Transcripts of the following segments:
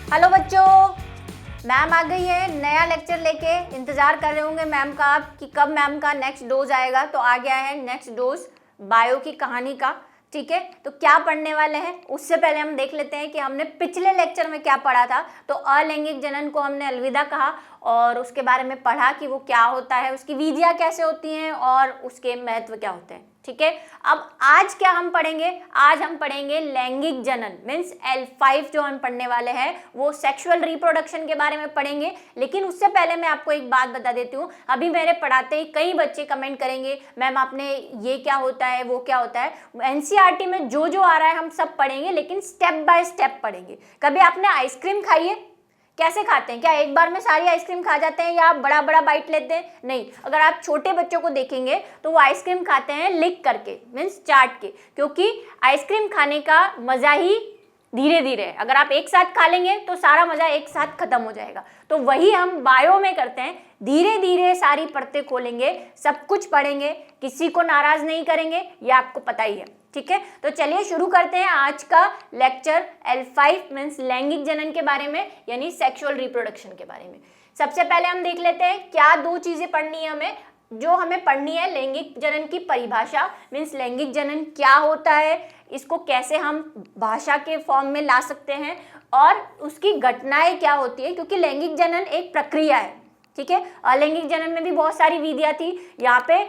Hello बच्चों, ma'am आ गई है नया लेक्चर लेके। इंतजार कर रहे होंगे मैम का आप कि कब मैम का नेक्स्ट डोज आएगा। तो आ गया है नेक्स्ट डोज बायो की कहानी का। ठीक है, तो क्या पढ़ने वाले हैं उससे पहले हम देख लेते हैं कि हमने पिछले लेक्चर में क्या पढ़ा था। तो अलैंगिक जनन को हमने अलविदा कहा और उसके बारे में पढ़ा कि वो क्या होता है, उसकी विधियां कैसे होती हैं और उसके महत्व क्या होते हैं। ठीक है, अब आज क्या हम पढ़ेंगे? आज हम पढ़ेंगे लैंगिक जनन मीन्स L5 जो हम पढ़ने वाले हैं वो सेक्सुअल रिप्रोडक्शन के बारे में पढ़ेंगे। लेकिन उससे पहले मैं आपको एक बात बता देती हूँ, अभी मेरे पढ़ाते ही कई बच्चे कमेंट करेंगे मैम आपने ये क्या होता है वो क्या होता है। NCERT में जो जो आ रहा है हम सब पढ़ेंगे, लेकिन स्टेप बाय स्टेप पढ़ेंगे। कभी आपने आइसक्रीम खाई है? कैसे खाते हैं? क्या एक बार में सारी आइसक्रीम खा जाते हैं या आप बड़ा बड़ा बाइट लेते हैं? नहीं, अगर आप छोटे बच्चों को देखेंगे तो वो आइसक्रीम खाते हैं लिक करके मीन्स चाट के, क्योंकि आइसक्रीम खाने का मजा ही धीरे धीरे है। अगर आप एक साथ खा लेंगे तो सारा मजा एक साथ खत्म हो जाएगा। तो वही हम बायो में करते हैं, धीरे धीरे सारी परतें खोलेंगे, सब कुछ पढ़ेंगे, किसी को नाराज नहीं करेंगे, ये आपको पता ही है। ठीक है, तो चलिए शुरू करते हैं आज का लेक्चर L5 मीन्स लैंगिक जनन के बारे में, यानी सेक्सुअल रिप्रोडक्शन के बारे में। सबसे पहले हम देख लेते हैं क्या दो चीजें पढ़नी है हमें। जो हमें पढ़नी है लैंगिक जनन की परिभाषा मीन्स लैंगिक जनन क्या होता है, इसको कैसे हम भाषा के फॉर्म में ला सकते हैं और उसकी घटनाएं क्या होती है, क्योंकि लैंगिक जनन एक प्रक्रिया है। ठीक है, अलैंगिक जनन में भी बहुत सारी विधियां थी, यहाँ पे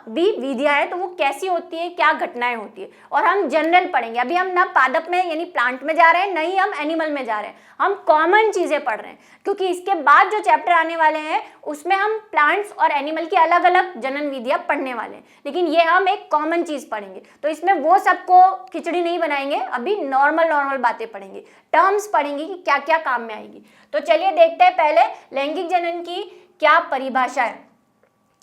भी विधियां है, तो वो कैसी होती है, क्या घटनाएं होती है। और हम जनरल पढ़ेंगे। अभी हम ना पादप में यानी प्लांट में जा रहे हैं, नहीं हम एनिमल में जा रहे हैं, हम कॉमन चीजें पढ़ रहे हैं, क्योंकि इसके बाद जो चैप्टर आने वाले हैं उसमें हम प्लांट्स और एनिमल की अलग अलग जनन विधियां पढ़ने वाले हैं, लेकिन ये हम एक कॉमन चीज पढ़ेंगे। तो इसमें वो सबको खिचड़ी नहीं बनाएंगे, अभी नॉर्मल बातें पढ़ेंगे, टर्म्स पढ़ेंगे कि क्या क्या काम में आएगी। तो चलिए देखते हैं पहले लैंगिक जनन की क्या परिभाषा है।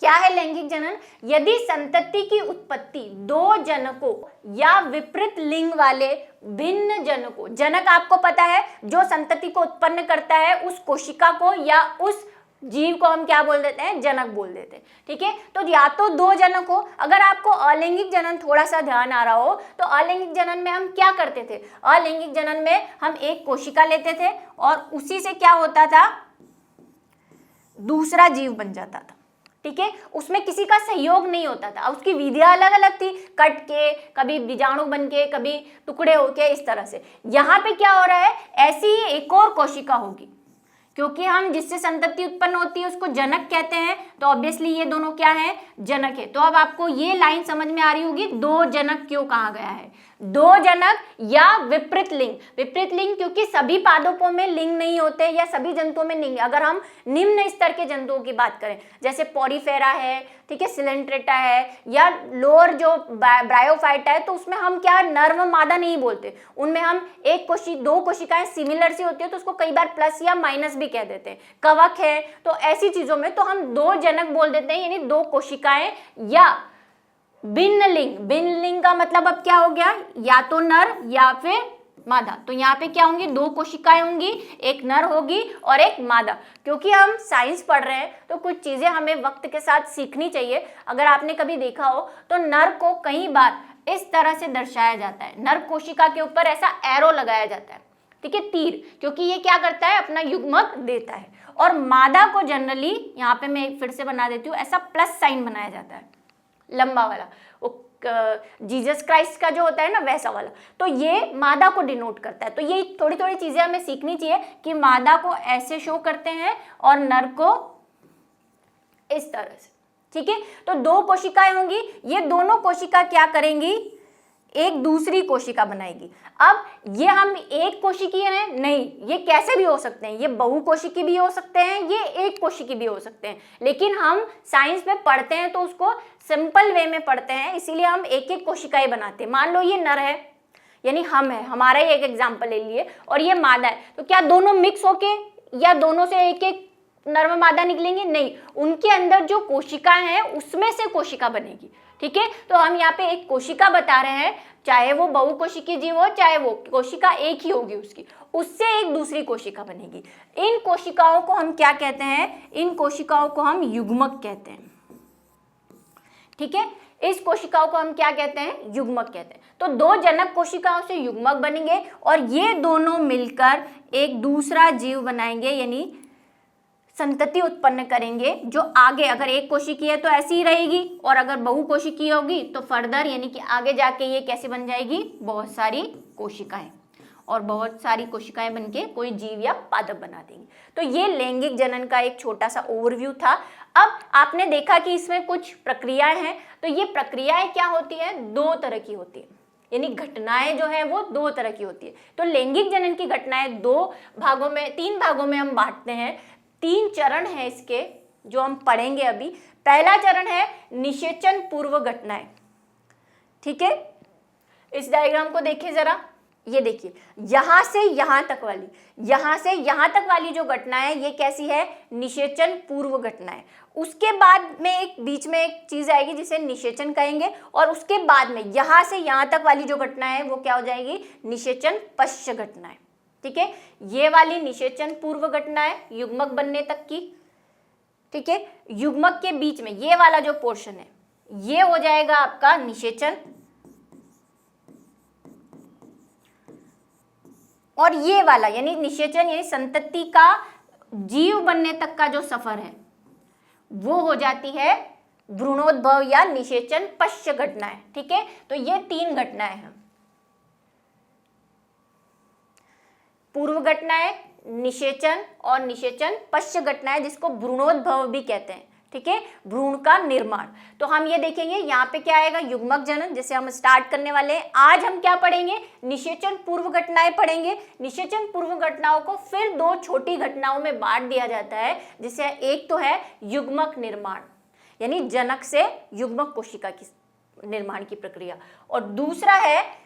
क्या है लैंगिक जनन? यदि संतति की उत्पत्ति दो जनकों या विपरीत लिंग वाले भिन्न जनकों, जनक आपको पता है जो संतति को उत्पन्न करता है, उस कोशिका को या उस जीव को हम क्या बोल देते हैं? जनक बोल देते हैं। ठीक है, तो या तो दो जनक हो। अगर आपको अलैंगिक जनन थोड़ा सा ध्यान आ रहा हो तो अलैंगिक जनन में हम क्या करते थे? अलैंगिक जनन में हम एक कोशिका लेते थे और उसी से क्या होता था? दूसरा जीव बन जाता था। ठीक है, उसमें किसी का सहयोग नहीं होता था, उसकी विधियां अलग अलग थी, कट के, कभी बीजाणु बन के, कभी टुकड़े होके, इस तरह से। यहाँ पे क्या हो रहा है? ऐसी ही एक और कोशिका होगी, क्योंकि हम जिससे संतति उत्पन्न होती है उसको जनक कहते हैं, तो ऑब्वियसली ये दोनों क्या है? जनक है। तो अब आपको ये लाइन समझ में आ रही होगी दो जनक क्यों कहा गया है। दो जनक या विपरीत लिंग। विपरीत लिंग क्योंकि सभी पादपों में लिंग नहीं होते या सभी जंतुओं में लिंग। अगर हम निम्न स्तर के जंतुओं की बात करें जैसे पॉरीफेरा है, ठीक है, सिलेंट्रेटा है, या लोअर जो ब्रायोफाइटा है, तो उसमें हम क्या नर व मादा नहीं बोलते, उनमें हम दो कोशिकाएं सिमिलर सी होती है तो उसको कई बार प्लस या माइनस भी कह देते हैं। कवक है, तो ऐसी चीजों में तो हम दो जनक बोल देते हैं, यानी दो कोशिकाएं या भिन्न लिंग। भिन्न लिंग का मतलब अब क्या हो गया? या तो नर या फिर मादा। तो यहाँ पे क्या होंगी? दो कोशिकाएं होंगी, एक नर होगी और एक मादा। क्योंकि हम साइंस पढ़ रहे हैं तो कुछ चीजें हमें वक्त के साथ सीखनी चाहिए। अगर आपने कभी देखा हो तो नर को कई बार इस तरह से दर्शाया जाता है, नर कोशिका के ऊपर ऐसा एरो लगाया जाता है, ठीक है, तीर, क्योंकि ये क्या करता है? अपना युग्मक देता है। और मादा को जनरली, यहाँ पे मैं फिर से बना देती हूँ, ऐसा प्लस साइन बनाया जाता है, लंबा वाला, वो जीसस क्राइस्ट का जो होता है ना वैसा वाला। तो ये मादा को डिनोट करता है। तो ये थोड़ी थोड़ी चीजें हमें सीखनी चाहिए कि मादा को ऐसे शो करते हैं और नर को इस तरह से। ठीक है, तो दो कोशिकाएं होंगी, ये दोनों कोशिका क्या करेंगी? एक दूसरी कोशिका बनाएगी। अब ये हम एक कोशिकी हैं? नहीं, ये कैसे भी हो सकते हैं, ये बहुकोशिकी भी हो सकते हैं, ये एक कोशिकी भी हो सकते हैं। लेकिन हम साइंस में पढ़ते हैं तो उसको सिंपल वे में पढ़ते हैं, इसीलिए हम एक एक कोशिकाएं बनाते हैं। मान लो ये नर है, यानी हम है, हमारा ही एक एग्जाम्पल ले लिए, और ये मादा है, तो क्या दोनों मिक्स होके या दोनों से एक एक नर व मादा निकलेंगे? नहीं, उनके अंदर जो कोशिका है उसमें से कोशिका बनेगी। ठीक है, तो हम यहाँ पे एक कोशिका बता रहे हैं, चाहे वो बहुकोशिकीय जीव हो, चाहे वो कोशिका एक ही होगी उसकी, उससे एक दूसरी कोशिका बनेगी। इन कोशिकाओं को हम क्या कहते हैं? इन कोशिकाओं को हम युग्मक कहते हैं। ठीक है, इस कोशिकाओं को हम क्या कहते हैं, युग्मक कहते हैं। तो दो जनक कोशिकाओं से युग्मक बनेंगे और ये दोनों मिलकर एक दूसरा जीव बनाएंगे, यानी संतति उत्पन्न करेंगे, जो आगे अगर एक कोशिकीय है तो ऐसी ही रहेगी, और अगर बहुकोशिकीय होगी तो फर्दर यानी कि आगे जाके ये कैसे बन जाएगी, बहुत सारी कोशिकाएं, और बहुत सारी कोशिकाएं बनके कोई जीव या पादप बना देंगी। तो ये लैंगिक जनन का एक छोटा सा ओवरव्यू था। अब आपने देखा कि इसमें कुछ प्रक्रियाएं हैं, तो ये प्रक्रियाएं क्या होती है, दो तरह की होती है, यानी घटनाएं जो है वो दो तरह की होती है। तो लैंगिक जनन की घटनाएं तीन भागों में हम बांटते हैं। 3 चरण है इसके जो हम पढ़ेंगे अभी। पहला चरण है निषेचन पूर्व घटनाएं, ठीक है। इस डायग्राम को देखिए जरा, ये देखिए यहां से यहां तक वाली जो घटनाएं है ये कैसी है, निषेचन पूर्व घटनाएं। उसके बाद में एक बीच में एक चीज आएगी जिसे निषेचन कहेंगे, और उसके बाद में यहां से यहां तक वाली जो घटनाएं है वो क्या हो जाएगी, निषेचन पश्च घटनाएं, ठीक है। ये वाली निषेचन पूर्व घटनाएं युग्मक बनने तक की, ठीक है। युग्मक के बीच में ये वाला जो पोर्शन है ये हो जाएगा आपका निषेचन, और ये वाला यानी निषेचन यानी संतति का जीव बनने तक का जो सफर है वो हो जाती है भ्रूणोद्भव या निषेचन पश्च घटनाएं, ठीक है। तो ये 3 घटनाएं हैं, पूर्व घटनाएं, निषेचन और निषेचन पश्च घटनाएं, जिसको भ्रूणोद्भव भी कहते हैं, ठीक है, भ्रूण का निर्माण। तो हम ये देखेंगे यहाँ पे क्या आएगा, युग्मक जनन, जिसे हम स्टार्ट करने वाले हैं। आज हम क्या पढ़ेंगे, निषेचन पूर्व घटनाएं पढ़ेंगे। निषेचन पूर्व घटनाओं को फिर 2 छोटी घटनाओं में बांट दिया जाता है, जिसे एक तो है युग्मक निर्माण, यानी जनक से युग्मक कोशिका की निर्माण की प्रक्रिया, और दूसरा है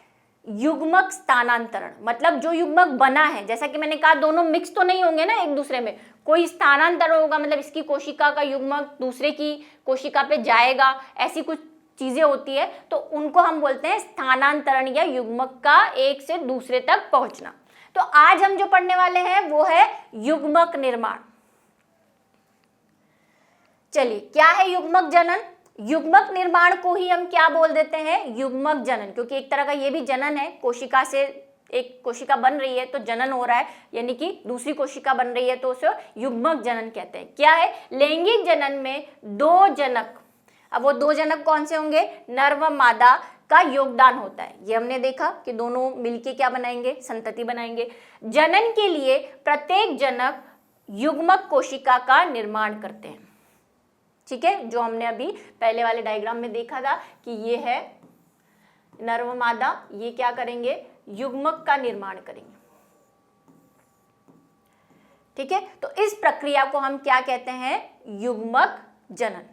युग्मक स्थानांतरण, मतलब जो युग्मक बना है, जैसा कि मैंने कहा दोनों मिक्स तो नहीं होंगे ना एक दूसरे में, कोई स्थानांतरण होगा, मतलब इसकी कोशिका का युग्मक दूसरे की कोशिका पे जाएगा, ऐसी कुछ चीजें होती है, तो उनको हम बोलते हैं स्थानांतरण या युग्मक का एक से दूसरे तक पहुंचना। तो आज हम जो पढ़ने वाले हैं वो है युग्मक निर्माण। चलिए, क्या है युग्मक जनन? युग्मक निर्माण को ही हम क्या बोल देते हैं, युग्मक जनन, क्योंकि एक तरह का ये भी जनन है, कोशिका से एक कोशिका बन रही है तो जनन हो रहा है, यानी कि दूसरी कोशिका बन रही है तो उसे युग्मक जनन कहते हैं। क्या है, लैंगिक जनन में 2 जनक, अब वो 2 जनक कौन से होंगे, नर व मादा का योगदान होता है। ये हमने देखा कि दोनों मिलके क्या बनाएंगे, संतति बनाएंगे। जनन के लिए प्रत्येक जनक युग्मक कोशिका का निर्माण करते हैं, ठीक है, जो हमने अभी पहले वाले डायग्राम में देखा था कि ये है नर व मादा, ये क्या करेंगे, युग्मक का निर्माण करेंगे, ठीक है। तो इस प्रक्रिया को हम क्या कहते हैं, युग्मक जनन,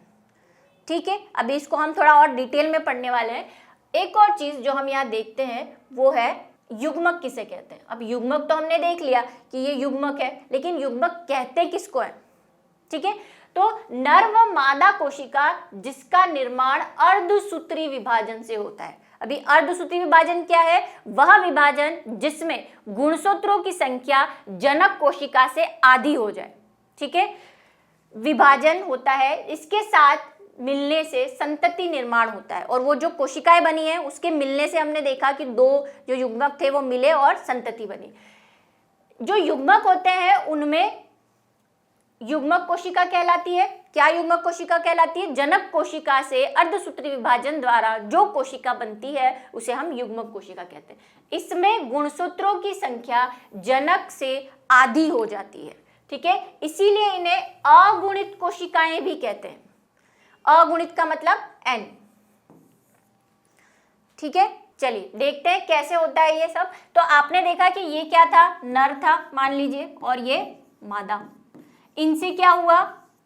ठीक है। अभी इसको हम थोड़ा और डिटेल में पढ़ने वाले हैं। एक और चीज जो हम यहाँ देखते हैं वो है युग्मक किसे कहते हैं। अब युग्मक तो हमने देख लिया कि ये युग्मक है, लेकिन युग्मक कहते किसको है, ठीक है। तो नर व मादा कोशिका जिसका निर्माण अर्धसूत्री विभाजन से होता है। अभी अर्धसूत्री विभाजन क्या है, वह विभाजन जिसमें गुणसूत्रों की संख्या जनक कोशिका से आधी हो जाए, ठीक है, विभाजन होता है। इसके साथ मिलने से संतति निर्माण होता है, और वो जो कोशिकाएं बनी है उसके मिलने से हमने देखा कि 2 जो युग्मक थे वो मिले और संतति बनी। जो युग्मक होते हैं उनमें युग्मक कोशिका कहलाती है। क्या युग्मक कोशिका कहलाती है, जनक कोशिका से अर्धसूत्री विभाजन द्वारा जो कोशिका बनती है उसे हम युग्मक कोशिका कहते हैं। इसमें गुणसूत्रों की संख्या जनक से आधी हो जाती है, ठीक है, इसीलिए इन्हें अगुणित कोशिकाएं भी कहते हैं। अगुणित का मतलब n, ठीक है। चलिए देखते हैं कैसे होता है ये सब। तो आपने देखा कि ये क्या था, नर था मान लीजिए, और ये मादा। इनसे क्या हुआ,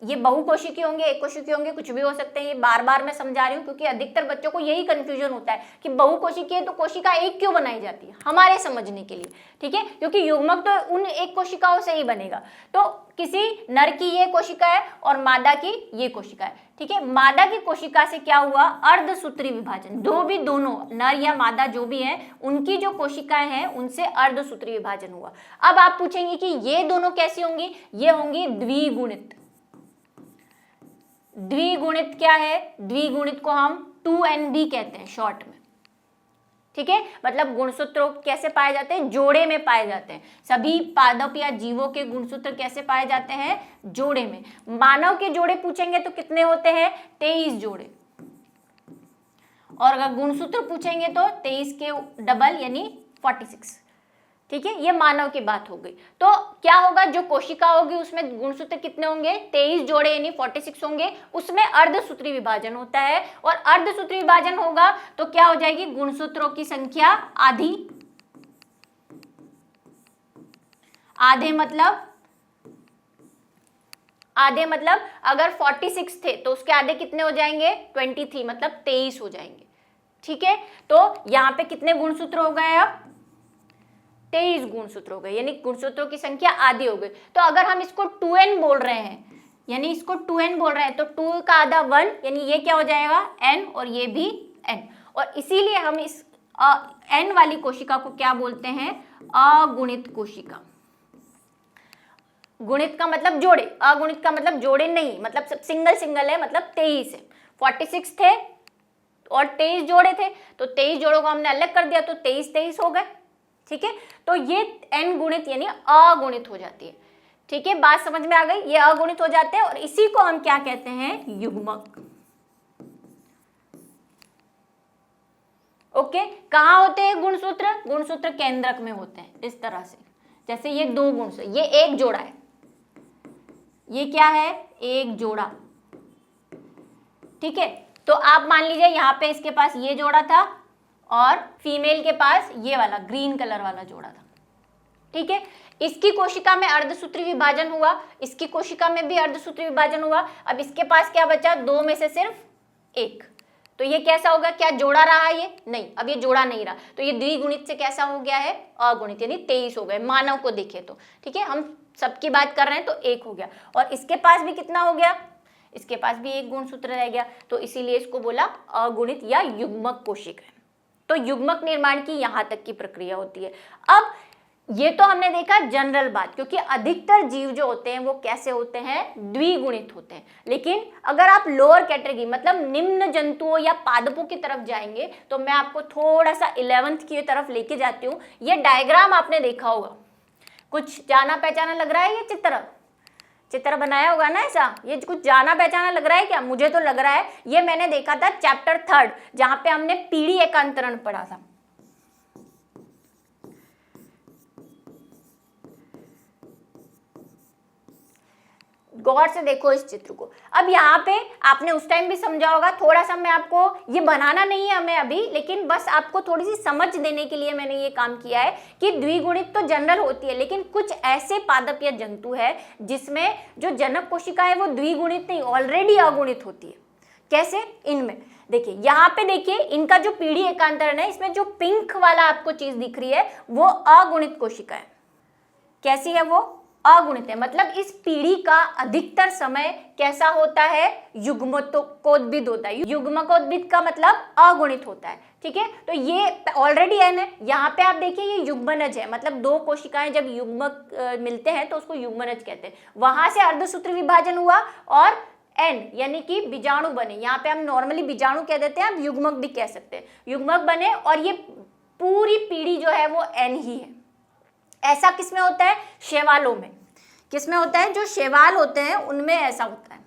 ये बहुकोशिकीय होंगे, एक कोशिकीय होंगे, कुछ भी हो सकते हैं। ये बार बार मैं समझा रही हूँ क्योंकि अधिकतर बच्चों को यही कंफ्यूजन होता है कि बहुकोशिकीय तो कोशिका एक क्यों बनाई जाती है, हमारे समझने के लिए, ठीक है, क्योंकि युग्मक तो उन एक कोशिकाओं से ही बनेगा। तो किसी नर की ये कोशिका है और मादा की ये कोशिका है, ठीक है। मादा की कोशिका से क्या हुआ, अर्धसूत्री विभाजन, दोनों नर या मादा जो भी है उनकी जो कोशिकाएं हैं उनसे अर्धसूत्री विभाजन हुआ। अब आप पूछेंगे कि ये दोनों कैसी होंगी, ये होंगी द्विगुणित। द्विगुणित क्या है, द्विगुणित को हम 2n भी कहते हैं शॉर्ट में, ठीक है। मतलब गुणसूत्र कैसे पाए जाते हैं, जोड़े में पाए जाते हैं। सभी पादप या जीवों के गुणसूत्र कैसे पाए जाते हैं, जोड़े में। मानव के जोड़े पूछेंगे तो कितने होते हैं, 23 जोड़े, और अगर गुणसूत्र पूछेंगे तो 23 के डबल यानी 46, ठीक है। ये मानव की बात हो गई। तो क्या होगा, जो कोशिका होगी उसमें गुणसूत्र कितने होंगे, 23 जोड़े यानी 46 होंगे। उसमें अर्धसूत्री विभाजन होता है, और अर्धसूत्री विभाजन होगा तो क्या हो जाएगी, गुणसूत्रों की संख्या आधी। आधे मतलब अगर 46 थे तो उसके आधे कितने हो जाएंगे, 23, मतलब 23 हो जाएंगे, ठीक है। तो यहाँ पे कितने गुणसूत्र हो गए, अब 23 गुणसूत्र हो गए, यानी गुणसूत्रों की संख्या आधी हो गई। तो अगर हम इसको 2n बोल रहे हैं, यानी इसको 2n बोल रहे हैं, तो 2 का आधा 1, यानी ये क्या हो जाएगा n, और ये भी n, और इसीलिए हम इस n वाली कोशिका को क्या बोलते हैं, अगुणित कोशिका। गुणित का मतलब जोड़े, अगुणित का मतलब जोड़े नहीं, मतलब सब सिंगल सिंगल है, मतलब 23 है। 46 थे और 23 जोड़े थे, तो 23 जोड़ों को हमने अलग कर दिया तो 23 हो गए, ठीक है। तो ये n गुणित यानी अगुणित हो जाती है, ठीक है। बात समझ में आ गई, ये अगुणित हो जाते हैं, और इसी को हम क्या कहते हैं, युग्मक। ओके, कहाँ होते हैं गुणसूत्र, गुणसूत्र केंद्रक में होते हैं, इस तरह से। जैसे ये 2 गुणसूत्र, ये एक जोड़ा है, ये क्या है, एक जोड़ा, ठीक है। तो आप मान लीजिए यहाँ पे इसके पास ये जोड़ा था, और फीमेल के पास ये वाला ग्रीन कलर वाला जोड़ा था, ठीक है। इसकी कोशिका में अर्धसूत्री विभाजन हुआ, इसकी कोशिका में भी अर्धसूत्री विभाजन हुआ। अब इसके पास क्या बचा, 2 में से सिर्फ 1, तो ये कैसा होगा, क्या जोड़ा रहा है ये, नहीं, अब ये जोड़ा नहीं रहा, तो ये द्विगुणित से कैसा हो गया है, अगुणित, यानी 23 हो गए। मानव को देखे तो, ठीक है, हम सबकी बात कर रहे हैं, तो 1 हो गया। और इसके पास भी कितना हो गया, इसके पास भी एक गुणसूत्र रह गया, तो इसीलिए इसको बोला अगुणित या युग्मक कोशिका। तो युग्मक निर्माण की यहां तक की प्रक्रिया होती है। अब ये तो हमने देखा जनरल बात, क्योंकि अधिकतर जीव जो होते हैं वो कैसे होते हैं, द्विगुणित होते हैं। लेकिन अगर आप लोअर कैटेगरी मतलब निम्न जंतुओं या पादपों की तरफ जाएंगे, तो मैं आपको थोड़ा सा 11th की तरफ लेके जाती हूँ। ये डायग्राम आपने देखा होगा, कुछ जाना पहचाना लग रहा है, ये चित्र बनाया होगा ना ऐसा, ये कुछ जाना पहचाना लग रहा है क्या, मुझे तो लग रहा है ये मैंने देखा था चैप्टर 3 जहां पे हमने पीढ़ी एकांतरण पढ़ा था। गौर से देखो इस चित्र को। अब यहाँ पे आपने उस टाइम भी समझा होगा, थोड़ा सा मैं आपको, ये बनाना नहीं है हमें अभी, लेकिन बस आपको थोड़ी सी समझ देने के लिए मैंने ये काम किया है कि द्विगुणित तो जनरल होती है, लेकिन कुछ ऐसे पादप या जंतु है जिसमें जो जनक कोशिका है वो द्विगुणित नहीं, ऑलरेडी अगुणित होती है। कैसे, इनमें देखिए, यहाँ पे देखिए इनका जो पीढ़ी एकांतरण है, इसमें जो पिंक वाला आपको चीज दिख रही है वो अगुणित कोशिका है। कैसी है वो, अगुणित है। मतलब इस पीढ़ी का अधिकतर समय कैसा होता है, युग्मकोद्भिद होता है। युग्मकोद्भिद का मतलब अगुणित होता है, ठीक है। तो ये ऑलरेडी एन है, यहाँ पे आप देखिए ये युग्मनज है, मतलब 2 कोशिकाएं जब युग्मक मिलते हैं तो उसको युग्मनज कहते हैं। वहां से अर्धसूत्री विभाजन हुआ और एन यानी कि बीजाणु बने, यहाँ पे हम नॉर्मली बीजाणु कह देते हैं, आप युग्मक भी कह सकते हैं, युग्मक बने, और ये पूरी पीढ़ी जो है वो एन ही है। ऐसा किसमें होता है, शैवालों में। किसमें होता है, जो शैवाल होते हैं उनमें ऐसा होता है।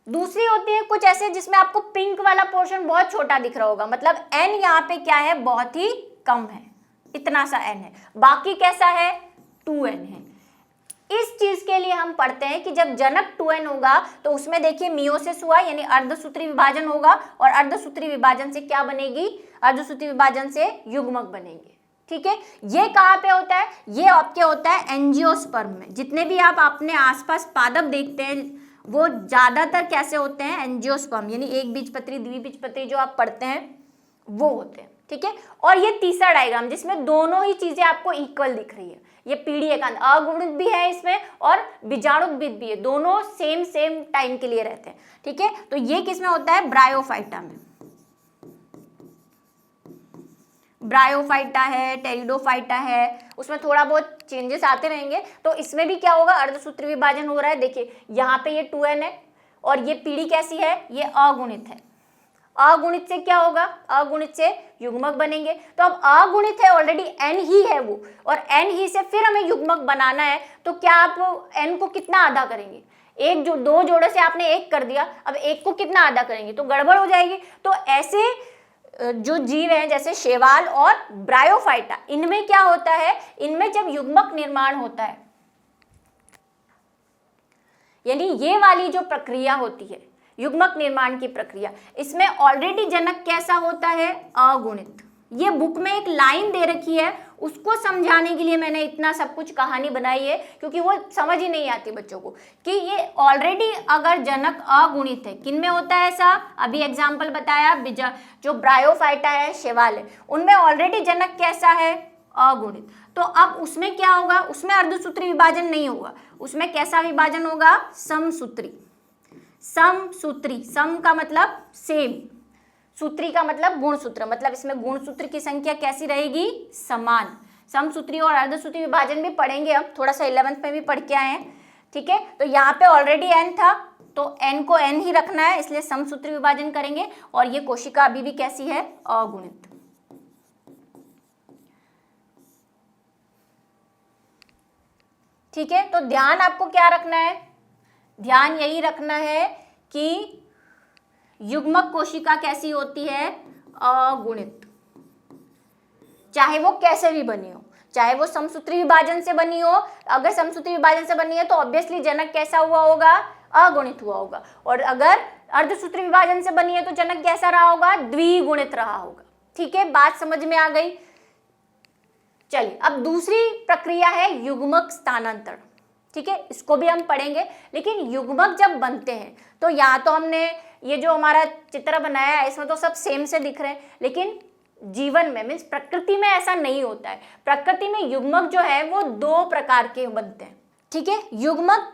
दूसरी होती है कुछ ऐसे जिसमें आपको पिंक वाला पोर्शन बहुत छोटा दिख रहा होगा, मतलब एन यहाँ पे क्या है, बहुत ही कम है, इतना सा एन है। बाकी कैसा है, 2n है। इस चीज के लिए हम पढ़ते हैं कि जब जनक 2n होगा तो उसमें देखिए मियोसिस हुआ, यानी अर्धसूत्री विभाजन होगा, और अर्धसूत्री विभाजन से क्या बनेगी, अर्धसूत्री विभाजन से युग्मक बनेंगे, ठीक है। ये कहाँ पे होता है, ये आपके होता है एंजियोस्पर्म में। जितने भी आप अपने आसपास पादप देखते हैं वो ज्यादातर कैसे होते हैं, एंजियोस्पर्म, यानी एक बीजपत्री द्विबीजपत्री जो आप पढ़ते हैं वो होते हैं, ठीक है। और ये तीसरा डायग्राम जिसमें दोनों ही चीजें आपको इक्वल दिख रही है, ये पीढ़ी एकांत, अगुणित भी है इसमें और बीजाणुविद भी है, दोनों सेम टाइम के लिए रहते हैं, ठीक है। तो ये किसमें होता है, ब्रायोफाइटा में। ब्रायोफाइटा है, टेरिडोफाइटा है, उसमें थोड़ा बहुत चेंजेस आते रहेंगे। तो इसमें भी क्या होगा, अर्धसूत्री विभाजन हो रहा है। देखिए यहाँ पे ये 2n है और ये पीढ़ी कैसी है, ये अगुणित है। अगुणित से क्या होगा, अगुणित से युग्मक बनेंगे। तो अब अगुणित है ऑलरेडी, n ही है वो, और n ही से फिर हमें युग्मक बनाना है। तो क्या आप n को कितना आधा करेंगे, एक जो 2 जोड़े से आपने 1 कर दिया, अब 1 को कितना आधा करेंगे, तो गड़बड़ हो जाएगी। तो ऐसे जो जीव हैं जैसे शैवाल और ब्रायोफाइटा, इनमें क्या होता है, इनमें जब युग्मक निर्माण होता है, यानी ये वाली जो प्रक्रिया होती है युग्मक निर्माण की प्रक्रिया, इसमें ऑलरेडी जनक कैसा होता है, अगुणित। ये बुक में एक लाइन दे रखी है, उसको समझाने के लिए मैंने इतना सब कुछ कहानी बनाई है, क्योंकि वो समझ ही नहीं आती बच्चों को कि ये ऑलरेडी अगर जनक अगुणित है, किन में होता है ऐसा, अभी एग्जाम्पल बताया, जो ब्रायोफाइटा है, शैवाल है, उनमें ऑलरेडी जनक कैसा है, अगुणित। तो अब उसमें क्या होगा, उसमें अर्धसूत्री विभाजन नहीं होगा, उसमें कैसा विभाजन होगा, समसूत्री। समसूत्री, सम का मतलब सेम, सूत्री का मतलब गुणसूत्र, मतलब इसमें गुणसूत्र की संख्या कैसी रहेगी, समान। समसूत्री और अर्धसूत्री विभाजन भी पढ़ेंगे, अब थोड़ा सा 11th में भी पढ़ के आए हैं, ठीक है। तो यहाँ पे ऑलरेडी n था, तो n को n ही रखना है, इसलिए समसूत्री विभाजन करेंगे। और ये कोशिका अभी भी कैसी है, अगुणित। ठीक है, तो ध्यान आपको क्या रखना है, ध्यान यही रखना है कि युग्मक कोशिका कैसी होती है, अगुणित। चाहे वो कैसे भी बनी हो, चाहे वो समसूत्री विभाजन से बनी हो, अगर समसूत्री विभाजन से बनी है तो ऑब्वियसली जनक कैसा हुआ होगा, अगुणित हुआ होगा। और अगर अर्धसूत्री विभाजन से बनी है तो जनक कैसा रहा होगा, द्विगुणित रहा होगा। ठीक है, बात समझ में आ गई। चलिए अब दूसरी प्रक्रिया है युग्मक स्थानांतरण। ठीक है, इसको भी हम पढ़ेंगे, लेकिन युग्मक जब बनते हैं तो यहाँ तो हमने ये जो हमारा चित्र बनाया है इसमें तो सब सेम से दिख रहे हैं, लेकिन जीवन में मीन्स प्रकृति में ऐसा नहीं होता है। प्रकृति में युग्मक जो है वो 2 प्रकार के बनते हैं। ठीक है, युग्मक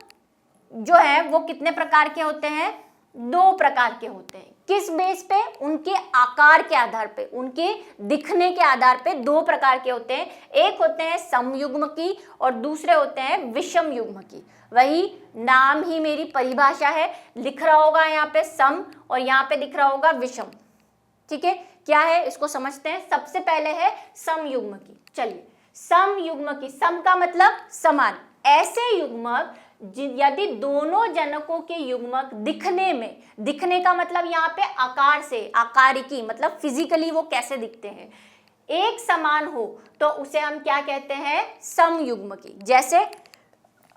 जो है वो कितने प्रकार के होते हैं, 2 प्रकार के होते हैं। किस बेस पे, उनके आकार के आधार पे, उनके दिखने के आधार पे 2 प्रकार के होते हैं। एक होते हैं समयुग्मकी और दूसरे होते हैं विषम युग्मकी। वही नाम ही मेरी परिभाषा है, लिख रहा होगा यहाँ पे सम और यहाँ पे दिख रहा होगा विषम। ठीक है, क्या है इसको समझते हैं। सबसे पहले है समयुग्मकी। चलिए, समयुग्मकी, सम का मतलब समान, ऐसे युग्मक यदि दोनों जनकों के युग्मक दिखने में, दिखने का मतलब यहाँ पे आकार से, आकारिकी मतलब फिजिकली वो कैसे दिखते हैं, एक समान हो तो उसे हम क्या कहते हैं, समयुग्मकी। जैसे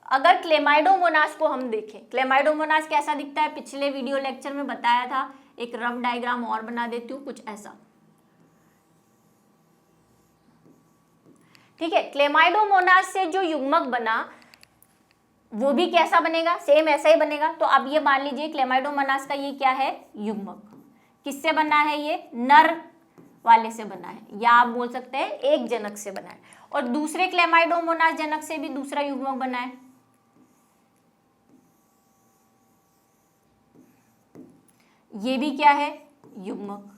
अगर क्लेमाइडोमोनास को हम देखें, क्लेमाइडोमोनास कैसा दिखता है, पिछले वीडियो लेक्चर में बताया था, एक रफ डायग्राम और बना देती हूँ कुछ ऐसा। ठीक है, क्लेमाइडोमोनास से जो युग्मक बना वो भी कैसा बनेगा, सेम ऐसा ही बनेगा। तो अब ये मान लीजिए क्लेमाइडोमोनास का ये क्या है, युग्मक किससे बना है, ये नर वाले से बना है, या आप बोल सकते हैं एक जनक से बना है। और दूसरे क्लेमाइडोमोनास जनक से भी दूसरा युग्मक बना है, ये भी क्या है, युग्मक।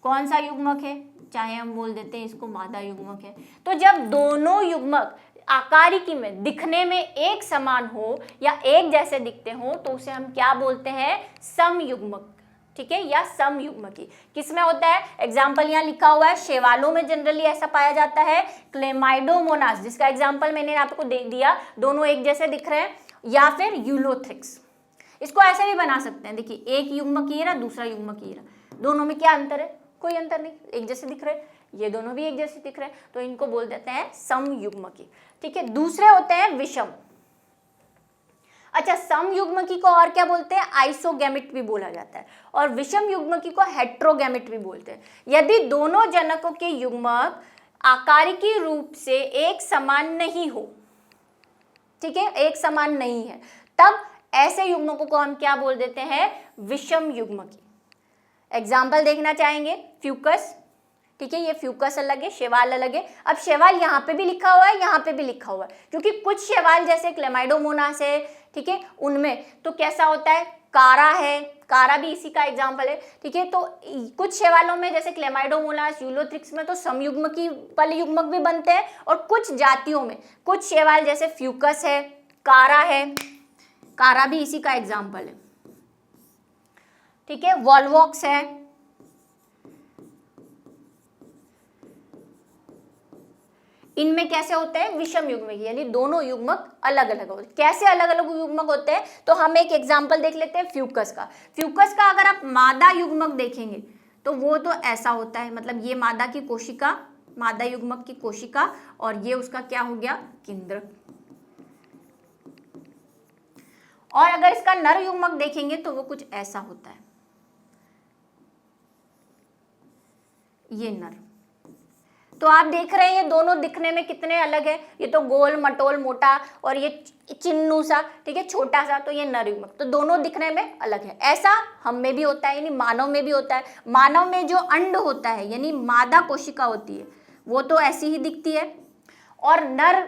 कौन सा युग्मक है, चाहे हम बोल देते हैं इसको मादा युग्मक है। तो जब दोनों युग्मक आकारिकी में, दिखने में एक समान हो या एक जैसे दिखते हो तो उसे हम क्या बोलते हैं, समयुग्मक। ठीक है, या समयुग्मकी। किसमें होता है, एग्जाम्पल यहाँ लिखा हुआ है, शैवालों में जनरली ऐसा पाया जाता है, क्लेमाइडोमोनास जिसका एग्जाम्पल मैंने आपको दे दिया, दोनों एक जैसे दिख रहे हैं, या फिर यूलोथ्रिक्स। इसको ऐसे भी बना सकते हैं, देखिए एक युग्मक ये रहा, दूसरा युग्मक ये रहा, दोनों में क्या अंतर है, कोई अंतर नहीं, एक जैसे दिख रहे हैं, ये दोनों भी एक जैसे दिख रहे हैं, तो इनको बोल देते हैं समयुग्मकी। ठीक है, दूसरे होते हैं विषम। अच्छा, समयुग्मकी को और क्या बोलते हैं, आइसोगैमिट भी बोला जाता है, और विषम युग्मकी को हेट्रोगैमिट भी बोलते हैं। यदि दोनों जनकों के युग्मक आकारिकी रूप से एक समान नहीं हो, ठीक है, एक समान नहीं है, तब ऐसे युग्मकों को हम क्या बोल देते हैं, विषम युग्मकी। एग्जाम्पल देखना चाहेंगे, फ्यूकस। ठीक है, ये फ्यूकस अलग है, शैवाल अलग है। अब शैवाल यहाँ पे भी लिखा हुआ है, यहाँ पे भी लिखा हुआ है, क्योंकि कुछ शैवाल जैसे क्लेमाइडोमोनास है, ठीक है, उनमें तो कैसा होता है, कारा है, कारा भी इसी का एग्जाम्पल है, ठीक है। तो कुछ शैवालों में जैसे क्लेमाइडोमोनास, यूलोथ्रिक्स में तो समयुग्मकी पल युग्मक भी बनते हैं, और कुछ जातियों में, कुछ शैवाल जैसे फ्यूकस है, कारा है, कारा भी इसी का एग्जाम्पल है, ठीक है। वॉल्वॉक्स है, इनमें कैसे होते हैं, विषम युग्मक, यानी दोनों युग्मक अलग अलग होते हैं। कैसे अलग अलग युग्मक होते हैं, तो हम एक एग्जांपल देख लेते हैं फ्यूकस का। फ्यूकस का अगर आप मादा युग्मक देखेंगे तो वो तो ऐसा होता है, मतलब ये मादा की कोशिका, मादा युग्मक की कोशिका, और ये उसका क्या हो गया, केंद्रक। और अगर इसका नर युग्मक देखेंगे तो वो कुछ ऐसा होता है, ये नर। तो आप देख रहे हैं ये दोनों दिखने में कितने अलग है, ये तो गोल मटोल मोटा, और ये चिन्नू सा, ठीक है, छोटा सा, तो ये नर युग्मक, तो दोनों दिखने में अलग है। ऐसा हम में भी होता है, यानी मानव में भी होता है। मानव में जो अंड होता है, यानी मादा कोशिका होती है, वो तो ऐसी ही दिखती है। और नर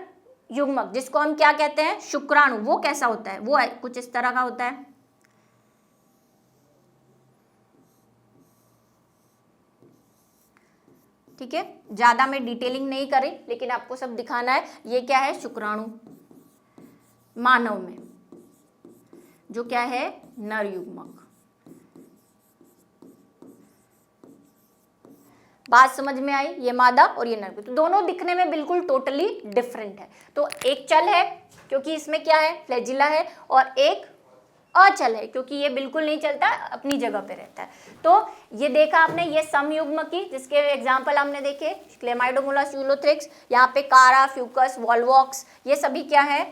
युग्मक जिसको हम क्या कहते हैं, शुक्राणु, वो कैसा होता है, वो कुछ इस तरह का होता है, ठीक है। ज्यादा मैं डिटेलिंग नहीं करी, लेकिन आपको सब दिखाना है। ये क्या है, शुक्राणु मानव में, जो क्या है, नर युग्मक। बात समझ में आई, ये मादा और ये नर, तो दोनों दिखने में बिल्कुल टोटली डिफरेंट है। तो एक चल है क्योंकि इसमें क्या है, फ्लैजिला है, और एक अचल है क्योंकि ये बिल्कुल नहीं चलता, अपनी जगह पे रहता है। तो ये देखा आपने, ये समयुग्मकी, जिसके एग्जांपल हमने देखे, क्लेमाइडोमोनास, यूलोथ्रिक्स, यहाँ पे कारा, फ्यूकस, वॉल्वॉक्स, ये सभी क्या है,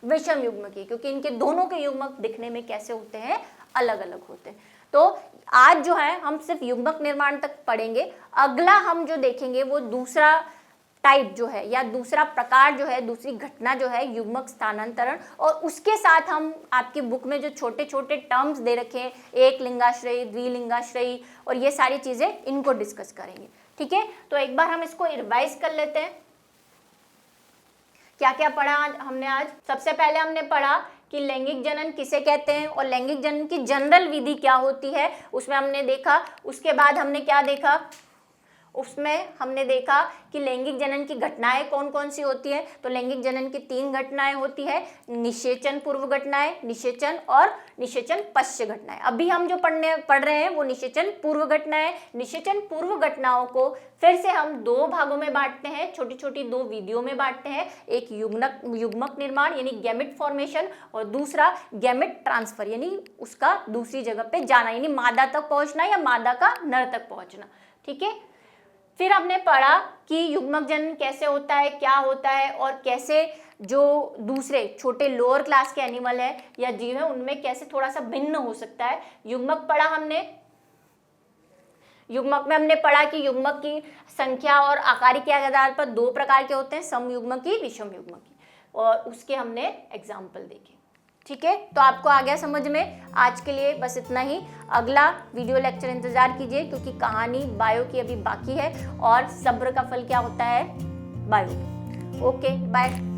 विषम युग्मकी, क्योंकि इनके दोनों के युग्मक दिखने में कैसे होते हैं, अलग अलग होते हैं। तो आज जो है हम सिर्फ युग्मक निर्माण तक पढ़ेंगे। अगला हम जो देखेंगे वो दूसरा टाइप जो है, या दूसरा प्रकार जो है, दूसरी घटना जो है, युग्मक स्थानांतरण। और उसके साथ हम आपकी बुक में जो छोटे छोटे टर्म्स दे रखे हैं, एक लिंगाश्रयी, द्विलिंगाश्रयी, और ये सारी चीजें, इनको डिस्कस करेंगे, ठीक है। तो एक बार हम इसको रिवाइज कर लेते हैं। क्या क्या पढ़ा हमने आज? सबसे पहले हमने पढ़ा कि लैंगिक जनन किसे कहते हैं, और लैंगिक जनन की जनरल विधि क्या होती है, उसमें हमने देखा। उसके बाद हमने क्या देखा, उसमें हमने देखा कि लैंगिक जनन की घटनाएं कौन कौन सी होती है। तो लैंगिक जनन की 3 घटनाएं होती है, निषेचन पूर्व घटनाएं, निषेचन और निषेचन पश्च घटनाएं। अभी हम जो पढ़ रहे हैं वो निषेचन पूर्व घटनाएं। निषेचन पूर्व घटनाओं को फिर से हम 2 भागों में बांटते हैं, छोटी छोटी 2 वीडियो में बांटते हैं। एक युग्मक निर्माण यानी गैमेट फॉर्मेशन, और दूसरा गैमेट ट्रांसफर यानी उसका दूसरी जगह पे जाना, यानी मादा तक पहुंचना या मादा का नर तक पहुंचना, ठीक है। फिर हमने पढ़ा कि युग्मक जनन कैसे होता है, क्या होता है, और कैसे जो दूसरे छोटे लोअर क्लास के एनिमल है या जीव है उनमें कैसे थोड़ा सा भिन्न हो सकता है। युग्मक पढ़ा हमने, युग्मक में हमने पढ़ा कि युग्मक की संख्या और आकार के आधार पर 2 प्रकार के होते हैं, समयुग्मकी, विषम युग्मकी, और उसके हमने एग्जाम्पल देखे, ठीक है। तो आपको आ गया समझ में। आज के लिए बस इतना ही। अगला वीडियो लेक्चर इंतजार कीजिए, क्योंकि कहानी बायो की अभी बाकी है, और सब्र का फल क्या होता है, बायो। Okay, bye.